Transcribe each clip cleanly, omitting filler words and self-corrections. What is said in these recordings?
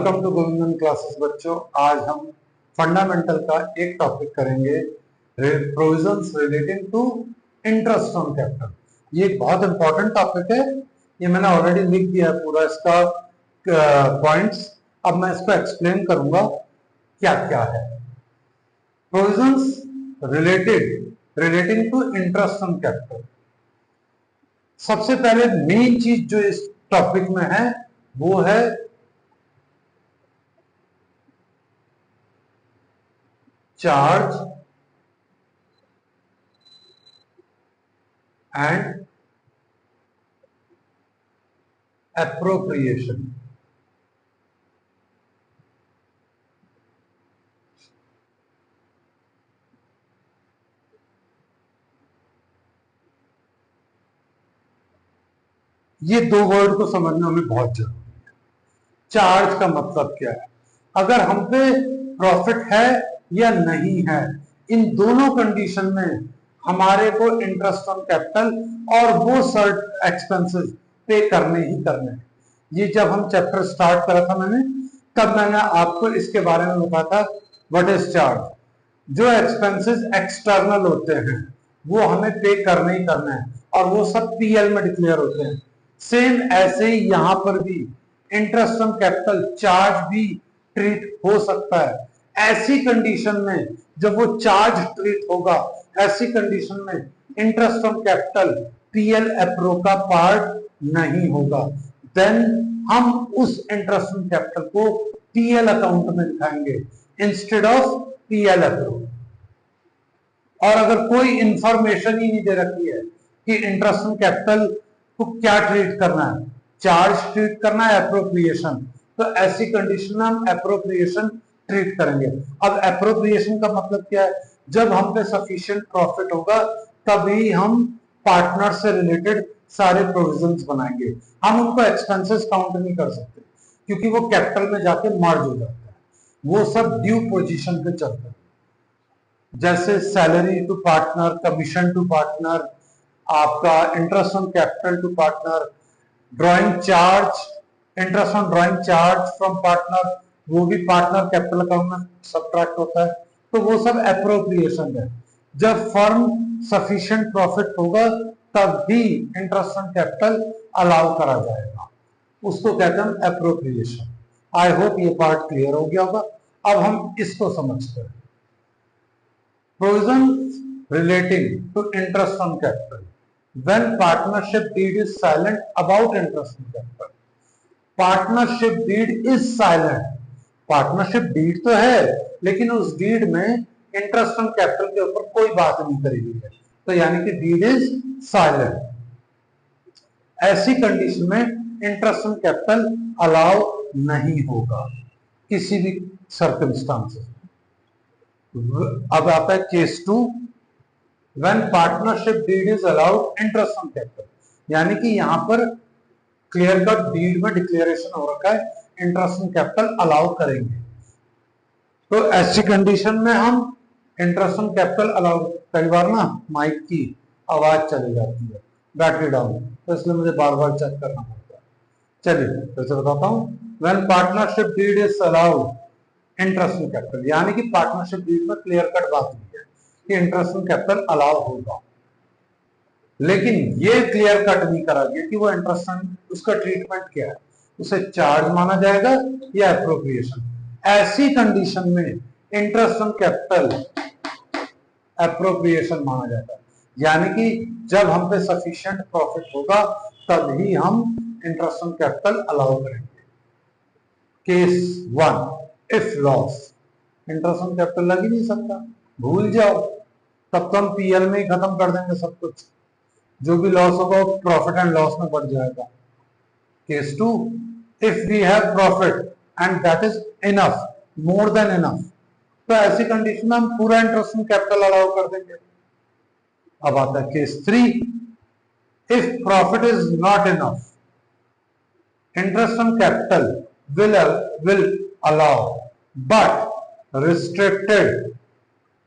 Welcome to Govindan classes बच्चों। आज हम फंडामेंटल का एक टॉपिक करेंगे, provisions relating to interest on capital. ये एक बहुत इंपॉर्टेंट टॉपिक है। ये मैंने ऑलरेडी लिख दिया है पूरा इसका पॉइंट्स। अब मैं इसको एक्सप्लेन करूंगा क्या क्या है। Provisions relating to interest on capital. सबसे पहले मेन चीज जो इस टॉपिक में है वो है चार्ज एंड एप्रोप्रिएशन। ये दो वर्ड को समझना हमें बहुत जरूरी है। चार्ज का मतलब क्या है, अगर हम पे प्रॉफिट है या नहीं है, इन दोनों कंडीशन में हमारे को इंटरेस्ट ऑन कैपिटल और वो सर्ट एक्सपेंसेस पे करने ही करने हैं। ये जब हम चैप्टर स्टार्ट करा था मैंने, तब मैंने आपको इसके बारे में बताया था व्हाट इज चार्ज। जो एक्सपेंसेस एक्सटर्नल होते हैं वो हमें पे करने ही करने हैं और वो सब पीएल में डिक्लेयर होते हैं। सेम ऐसे ही यहां पर भी इंटरेस्ट ऑन कैपिटल चार्ज भी ट्रीट हो सकता है। ऐसी कंडीशन में जब वो चार्ज ट्रीट होगा, ऐसी कंडीशन में interest on capital PL appro का पार्ट नहीं होगा। देन हम उस इंटरेस्ट ऑन कैपिटल को पीएल अकाउंट में दिखाएंगे इंस्टेड ऑफ पीएल एप्रो। और अगर कोई इंफॉर्मेशन ही नहीं दे रखी है कि इंटरेस्ट ऑन कैपिटल को क्या ट्रीट करना है, चार्ज ट्रीट करना है एप्रोप्रिएशन, तो ऐसी कंडीशन में हम एप्रोप्रिएशन ट्रीट करेंगे। अब एप्रोप्रिएशन का मतलब क्या है, जब हम पे सफिशिएंट प्रॉफिट होगा तभी हम पार्टनर से रिलेटेड सारे प्रोविजंस बनाएंगे। हम उनको एक्सपेंसेस काउंट नहीं कर सकते क्योंकि वो कैपिटल में जाके मर्ज हो जाता है, वो सब ड्यू पोजीशन पे चलता है। जैसे salary to partner, commission to partner, आपका interest on capital to partner, drawing charge, interest on drawing charge from partner, वो भी पार्टनर कैपिटल अकाउंट में सब्ट्रैक्ट होता है। तो वो सब एप्रोप्रिएशन है। जब फर्म सफिशिएंट प्रॉफिट होगा तब भी इंटरेस्ट ऑन कैपिटल अलाउ करा जाएगा, उसको कहते हैं एप्रोप्रिएशन। आई होप ये पार्ट क्लियर हो गया होगा। अब हम इसको समझते हैं, provisions relating to interest on capital when partnership deed is silent about interest on capital। Partnership deed is silent. Partnership deed तो है लेकिन उस डीड में इंटरेस्ट ऑन कैपिटल के ऊपर कोई बात नहीं करी हुई है, तो यानी कि डीड इज साइलेंट। ऐसी कंडीशन में इंटरेस्ट ऑन कैपिटल अलाउ नहीं होगा किसी भी सर्कमस्टांसेस। अब आता है case 2, when partnership deed is allowed interest on capital, यानी कि यहां पर क्लियर कट डीड में डिक्लेरेशन हो रखा है इंटरेस्ट ऑन कैपिटल अलाउ करेंगे। तो ऐसी कंडीशन में हम इंटरेस्ट ऑन कैपिटल अलाउ, कई बार ना माइक की आवाज चली जाती है, बैटरी डाउन, तो इसलिए मुझे बार बार चेक करना पड़ता है। चलिए फिर से बताता हूं, when partnership deed is allowed interest on capital, यानी कि पार्टनरशिप डीड में क्लियर कट बात नहीं है कि इंटरेस्ट ऑन कैपिटल अलाउ होगा, लेकिन ये क्लियर कट नहीं करा गया कि वो इंटरेस्ट ऑन, उसका ट्रीटमेंट क्या है, उसे चार्ज माना जाएगा या एप्रोप्रिएशन। ऐसी कंडीशन में इंटरेस्ट ऑन कैपिटल एप्रोप्रिएशन माना जाता है, यानी कि जब हम पे सफिशिएंट प्रॉफिट होगा तभी हम इंटरेस्ट ऑन कैपिटल अलाउ करेंगे। Case 1, if loss, interest on capital लग ही नहीं सकता, भूल जाओ, तब तो हम पीएल में ही खत्म कर देंगे सब कुछ, जो भी लॉस होगा वो प्रॉफिट एंड लॉस में बढ़ जाएगा। Case 2, if we have profit and that is enough, more than enough, तो ऐसी कंडीशन में हम पूरा इंटरेस्ट ऑन कैपिटल अलाउ कर देंगे। अब आता है case 3, if profit is not enough, interest on capital will allow but restricted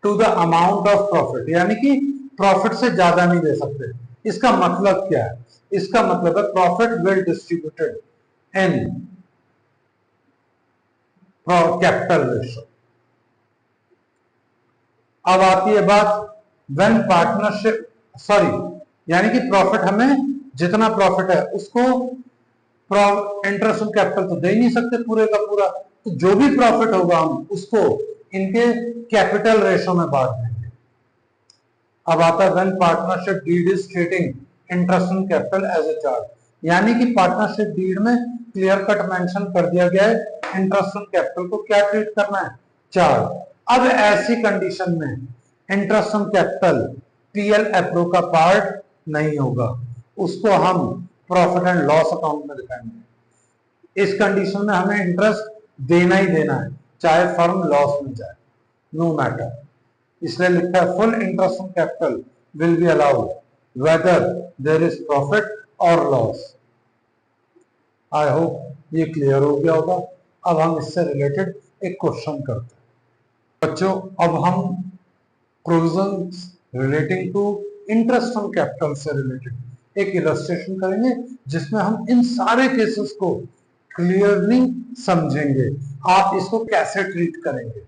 to the amount of profit, यानी कि प्रॉफिट से ज्यादा नहीं दे सकते। इसका मतलब क्या है, इसका मतलब है profit will distributed in capital ratio. अब आती है बात व्हेन पार्टनरशिप, सॉरी यानी कि प्रॉफिट, हमें जितना प्रॉफिट है उसको इंटरेस्ट ऑन कैपिटल तो दे ही नहीं सकते पूरे का पूरा, तो जो भी प्रॉफिट होगा हम उसको इनके कैपिटल रेशो में बांट देंगे। अब आता है when partnership deed is treating interest on capital as a charge, यानी कि पार्टनरशिप डीड में क्लियर कट मेंशन कर दिया गया है इंटरेस्ट ऑन कैपिटल को क्या ट्रीट करना है, चार्ज। अब ऐसी कंडीशन में interest on capital PL appro का पार्ट नहीं होगा, उसको हम प्रॉफिट एंड लॉस अकाउंट में दिखाएंगे। इस कंडीशन में हमें इंटरेस्ट देना ही देना है, चाहे फर्म लॉस में जाए, नो मैटर। इसलिए लिखा है full interest on capital will be allowed whether there is profit और लॉस। आई होप ये क्लियर हो गया होगा। अब हम इससे रिलेटेड एक क्वेश्चन करते हैं बच्चों। अब हम provisions relating to interest on capital से रिलेटेड एक इलस्ट्रेशन करेंगे जिसमें हम इन सारे केसेस को क्लियरली समझेंगे, आप इसको कैसे ट्रीट करेंगे।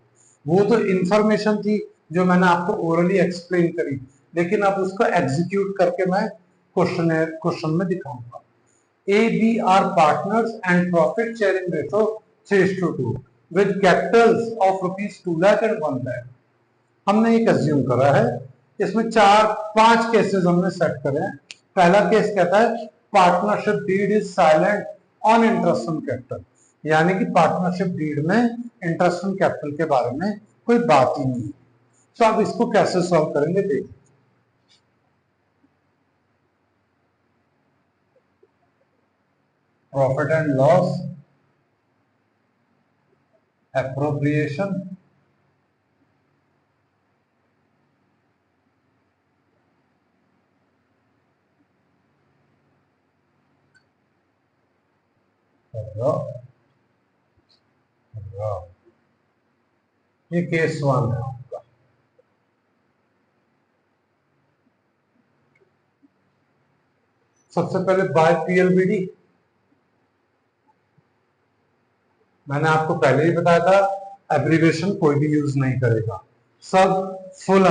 वो तो इंफॉर्मेशन थी जो मैंने आपको ओरली एक्सप्लेन करी, लेकिन अब उसको एग्जीक्यूट करके मैं क्वेश्चन में दिखाऊंगा। A B are partners and profit sharing ratio 3:2 with capitals of ₹2 lakh and 1 lakh. हमने एक अज्यूम करा है, इसमें 4-5 केसेस हमने सेट करे हैं। पहला केस कहता है partnership deed is silent on interest on capital, यानी कि पार्टनरशिप डीड में इंटरेस्ट ऑन कैपिटल के बारे में कोई बात ही नहीं है। तो अब इसको कैसे सॉल्व करेंगे देखिए। प्रॉफिट एंड लॉस एप्रोप्रिएशन ये केस 1 है आपका। सबसे पहले बाय पीएलबीडी, मैंने आपको पहले ही बताया था एब्रीविएशन कोई भी यूज नहीं करेगा, सब फुल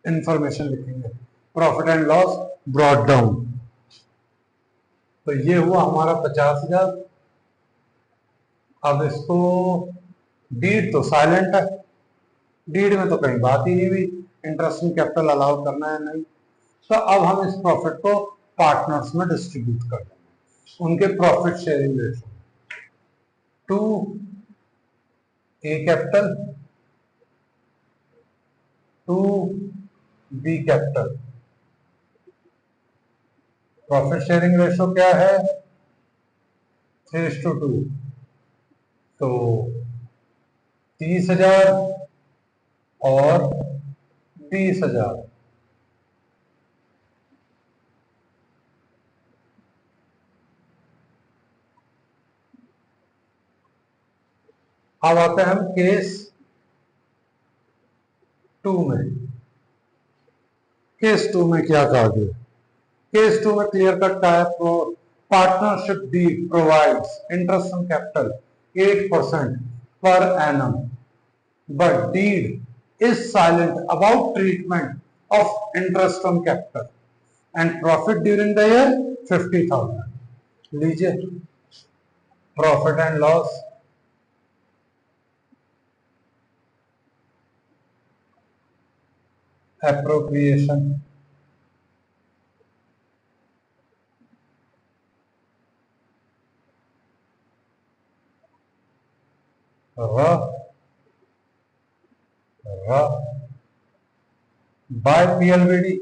इंफॉर्मेशन लिखेंगे। Profit and loss brought down, तो ये हुआ हमारा 50,000। अब इसको डीड तो साइलेंट है, डीड में तो कहीं बात ही नहीं हुई इंटरेस्ट इन कैपिटल अलाउ करना है नहीं, तो अब हम इस प्रॉफिट को पार्टनर्स में डिस्ट्रीब्यूट कर देंगे उनके profit sharing ratio 2 A capital 2 B capital. Profit sharing ratio क्या है 3:2, तो 30,000 और 20,000। अब आते हैं हम केस 2 में। केस 2 में क्या कहा गया, केस 2 में क्लियर कट का है partnership deed provides interest on capital 8% per annum, but deed is silent about treatment of interest on capital and profit during the year 50,000। लीजिए profit and loss appropriation by पीएलबीडी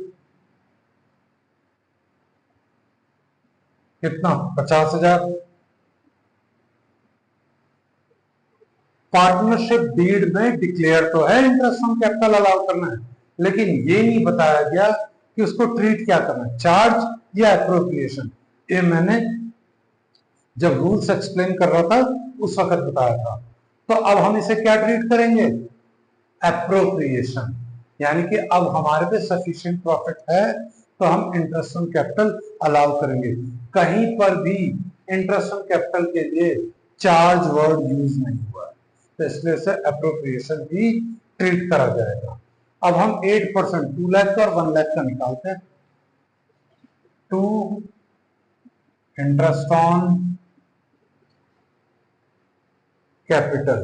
कितना 50,000। Partnership deed में declare तो है interest on capital allow करना है, लेकिन ये नहीं बताया गया कि उसको ट्रीट क्या करना है, चार्ज या एप्रोप्रिएशन। ये मैंने जब रूल्स एक्सप्लेन कर रहा था उस वक्त बताया था। तो अब हम इसे क्या ट्रीट करेंगे, एप्रोप्रिएशन, यानी कि अब हमारे पे सफिशिएंट प्रॉफिट है तो हम इंटरेस्ट ऑन कैपिटल अलाउ करेंगे। कहीं पर भी इंटरेस्ट ऑन कैपिटल के लिए चार्ज वर्ड यूज नहीं हुआ है, तो इसलिए इसे अप्रोप्रिएशन ही ट्रीट करा जाएगा। अब हम 8% 2 लाख का और 1 लाख का निकालते हैं। To interest on capital,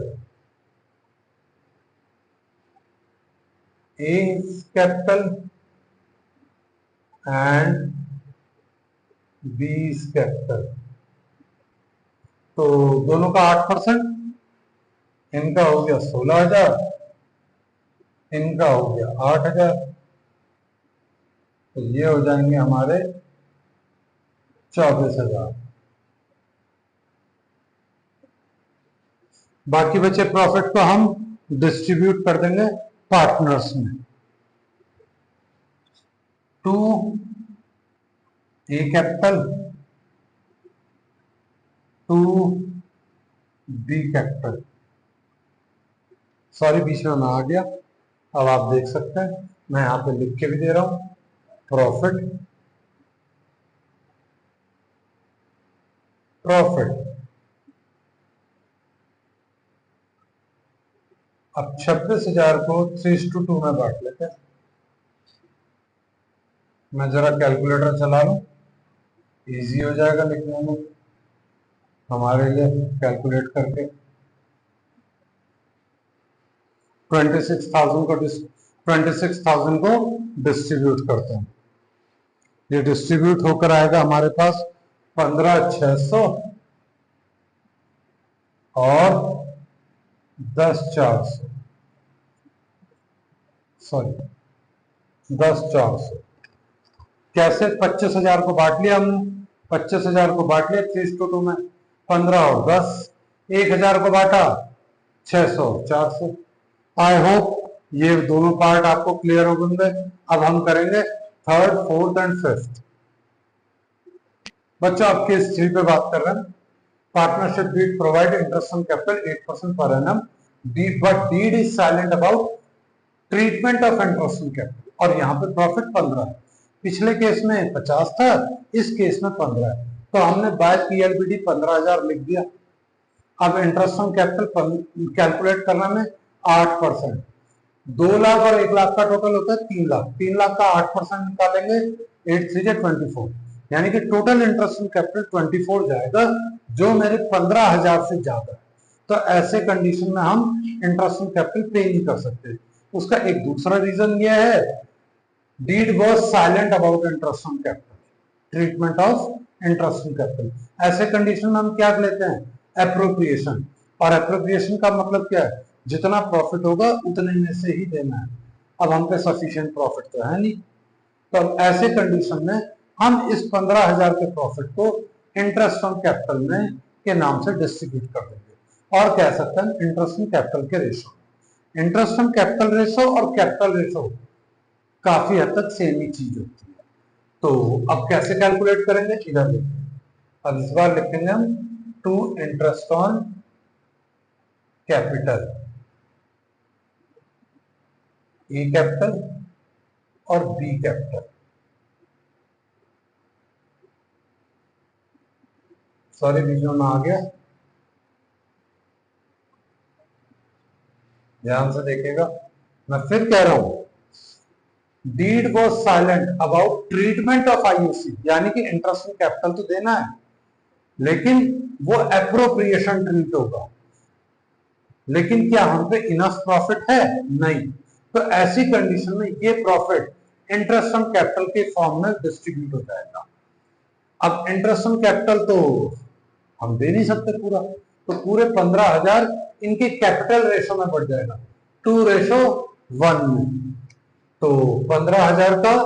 A is capital and B is capital। तो दोनों का 8%, इनका हो गया 16,000, इनका हो गया 8,000, तो ये हो जाएंगे हमारे 24,000। बाकी बचे प्रॉफिट को हम डिस्ट्रीब्यूट कर देंगे पार्टनर्स में। To A capital, to B capital, sorry बीच में ना आ गया, अब आप देख सकते हैं मैं यहां पे लिख के भी दे रहा हूं, प्रॉफिट अब 26,000 को 3:2 में बांट लेते हैं। मैं जरा कैलकुलेटर चला लूं, इजी हो जाएगा लिखने में हमारे लिए कैलकुलेट करके। 26,000 को डिस्ट्रीब्यूट करते हैं। ये डिस्ट्रीब्यूट होकर आएगा हमारे पास 15,600 और 10,400, सॉरी 10,400। कैसे? 25,000 को बांट लिया हमने, 25,000 को बांट लिया 3:2 में, 15 और 10, 1,000 को बांटा 600 400। आई होप ये दोनों पार्ट आपको क्लियर हो गए। अब हम करेंगे थर्ड, फोर्थ एंड फिफ्थ। बच्चों आप केस 3 पे बात कर रहे हैं। Partnership deed provide interest on capital 8% per annum, but deed is silent about treatment of interest on capital, और यहाँ पे प्रॉफिट 15 है। पिछले केस में 50 था, इस केस में 15 है, तो हमने बाय पीएलबीडी 15,000 लिख दिया। अब इंटरेस्ट ऑन कैपिटल कैलकुलेट करना में 8%, 2 लाख और 1 लाख का टोटल होता है 3 लाख, 3 लाख का 8% निकालेंगे 8 3 24, यानी कि टोटल इंटरेस्ट ऑन कैपिटल 24 जाएगा, जो मेरे 15,000 से ज्यादा है। तो ऐसे कंडीशन में हम इंटरेस्ट ऑन कैपिटल पे नहीं कर सकते। उसका एक दूसरा रीजन यह है, deed was silent about interest on capital, treatment of interest on capital. ऐसे कंडीशन में हम क्या लेते हैं? एप्रोप्रिएशन। और एप्रोप्रिएशन का मतलब क्या है? जितना प्रॉफिट होगा उतने में से ही देना है। अब हम पे सफिशिएंट प्रॉफिट तो है नहीं, तो ऐसे कंडीशन में हम इस 15,000 के प्रॉफिट को इंटरेस्ट ऑन कैपिटल में के नाम से डिस्ट्रीब्यूट कर देंगे, और कह सकते हैं इंटरेस्ट ऑन कैपिटल के ratio. Interest on capital ratio और कैपिटल रेशो काफी हद तक सेम ही चीज होती है। तो अब कैसे कैलकुलेट करेंगे? इधर लिखेंगे, अब इस बार लिखेंगे हम to interest on capital, A capital और बी कैपिटल। सॉरी बीच में आ गया, ध्यान से देखिएगा, मैं फिर कह रहा हूं, deed was silent about treatment of IOC, यानी कि इंटरेस्ट ऑन कैपिटल तो देना है, लेकिन वो एप्रोप्रिएशन ट्रीट होगा। लेकिन क्या हम पे इनफ प्रॉफिट है? नहीं। तो ऐसी कंडीशन में ये प्रॉफिट इंटरेस्ट ऑन कैपिटल के फॉर्म में डिस्ट्रीब्यूट हो जाएगा। अब इंटरेस्ट ऑन कैपिटल तो हम दे नहीं सकते पूरा, तो पूरे 15,000 इनके कैपिटल रेशो में बढ़ जाएगा, 2:1 में। तो 15,000 का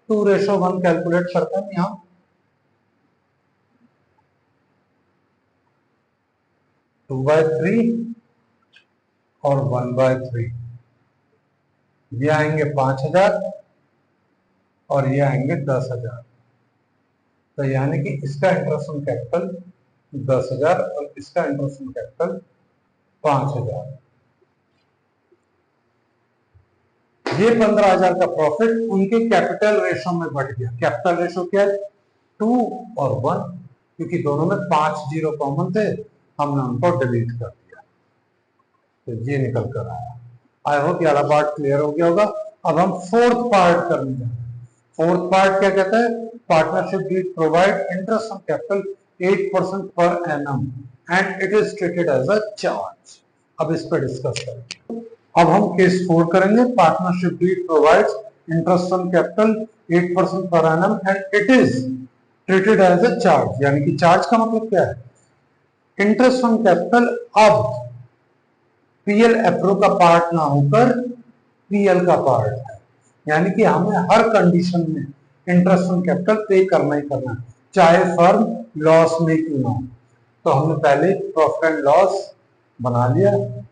2:1 कैलकुलेट करते हैं यहां, टू बाय 3 और 1/3, ये आएंगे 5,000 और ये आएंगे 10,000। तो यानी कि इसका इंटरेस्ट ऑन कैपिटल 10,000 और इसका इंटरेस्ट ऑन कैपिटल 5,000। ये 15,000 का प्रॉफिट उनके कैपिटल रेशो में बढ़ गया। कैपिटल रेशो क्या है? 2 और 1, क्योंकि दोनों में 5 जीरो कॉमन थे, हमने उनको डिलीट कर दिया। तो ये निकल कर आया। आई होप ये वाला पार्ट क्लियर हो गया होगा। अब हम फोर्थ पार्ट करने जा रहे हैं। फोर्थ पार्ट क्या कहता है? Partnership deed provide interest on capital 8% per annum and it is treated as a charge. अब इस पर डिस्कस करेंगे। अब हम केस 4 करेंगे। Partnership deed provides interest on capital 8% per annum and it is treated as a charge. यानी कि charge का मतलब क्या है? इंटरेस्ट ऑन कैपिटल अब पीएल एप्रो का पार्ट ना होकर पीएल का पार्ट है। यानी कि हमें हर कंडीशन में इंटरेस्ट ऑन कैपिटल पे करना ही करना है, चाहे फर्म लॉस में क्यों ना हो। तो हमने पहले प्रॉफिट एंड लॉस बना लिया।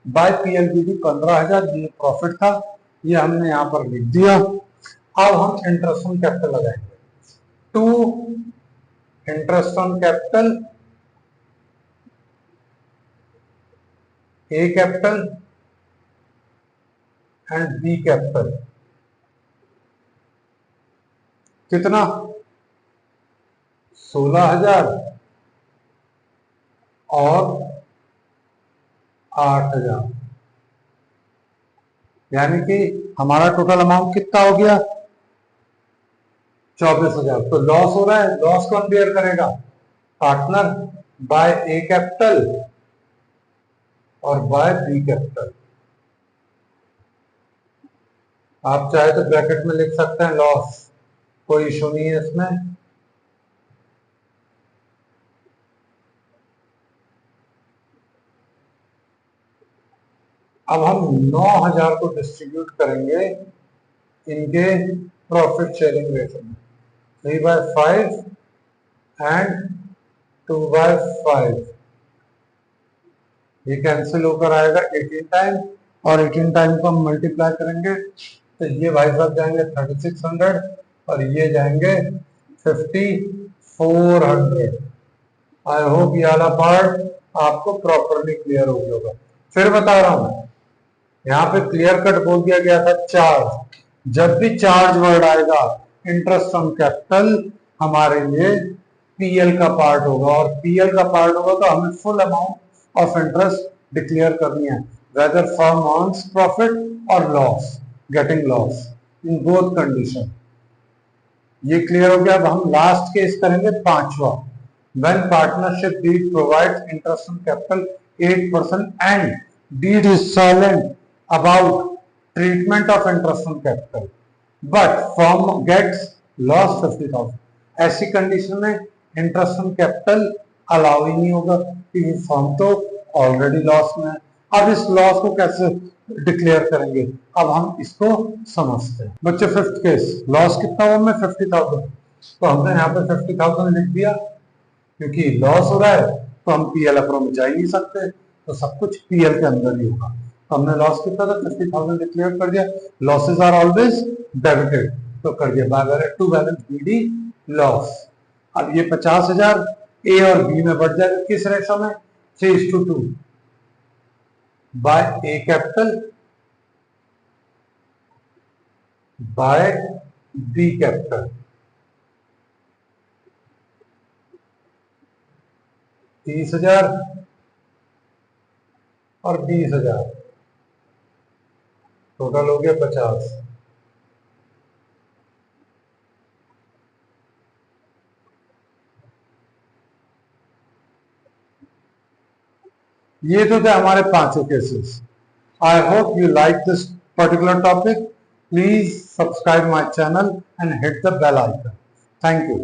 बाय पीएलबीडी 15,000 ये प्रॉफिट था, ये हमने यहां पर लिख दिया। अब हम इंटरेस्ट ऑन कैपिटल लगाएंगे। To interest on capital A capital and B capital कितना? 16,000 और 8,000। यानी कि हमारा टोटल अमाउंट कितना हो गया? 24,000। तो लॉस हो रहा है, लॉस कौन बेयर करेगा? पार्टनर बाय ए कैपिटल और बाय बी कैपिटल। आप चाहे तो ब्रैकेट में लिख सकते हैं लॉस, कोई इशू नहीं है इसमें। अब हम 9,000 को डिस्ट्रीब्यूट करेंगे इनके प्रॉफिट शेयरिंग रेशो में, 3/5 एंड 2/5। ये कैंसिल होकर आएगा 18 टाइम, और 18 टाइम को हम मल्टीप्लाई करेंगे तो ये भाई साहब जाएंगे 3600 और ये जाएंगे 5400। आई होप ये वाला पार्ट आपको प्रॉपरली क्लियर हो गया होगा। फिर बता रहा हूं, यहाँ पे क्लियर कट बोल दिया गया था चार्ज। जब भी चार्ज वर्ड आएगा इंटरेस्ट ऑन कैपिटल हमारे लिए पीएल का पार्ट होगा, और पीएल का पार्ट होगा तो हमें full amount of interest declare करनी है, वेदर फर्म अर्न्स प्रॉफिट और loss, getting loss, in both condition. ये क्लियर हो गया। अब हम लास्ट केस करेंगे, पांचवा। When partnership deed provides interest on capital 8% and deed is silent about treatment of interest on capital, but firm gets loss 50,000। ऐसी condition में interest on capital allow ही नहीं होगा क्योंकि फर्म तो ऑलरेडी लॉस में है। अब इस लॉस को कैसे डिक्लेयर करेंगे? अब हम इसको समझते हैं बच्चे। फिफ्थ केस, लॉस कितना हुआ? में 50,000। तो हमने यहाँ पे 50,000 लिख दिया क्योंकि लॉस हो रहा है तो हम पीएल अप्रो में जा ही नहीं सकते, तो सब कुछ पीएल के अंदर ही होगा। तो हमने लॉस कितना था? 50,000 डिक्लेयर कर दिया। लॉसेस आर ऑलवेज डेबिटेड, तो कर दिया by to balance BD loss. अब ये 50,000 ए और बी में बढ़ जाएगा, किस रेशो में? 3:2 by A capital by B capital. 30,000 और 20,000, टोटल हो गया 50। ये तो थे हमारे पांचों cases. I hope you like this particular topic. Please subscribe my channel and hit the bell icon. Thank you.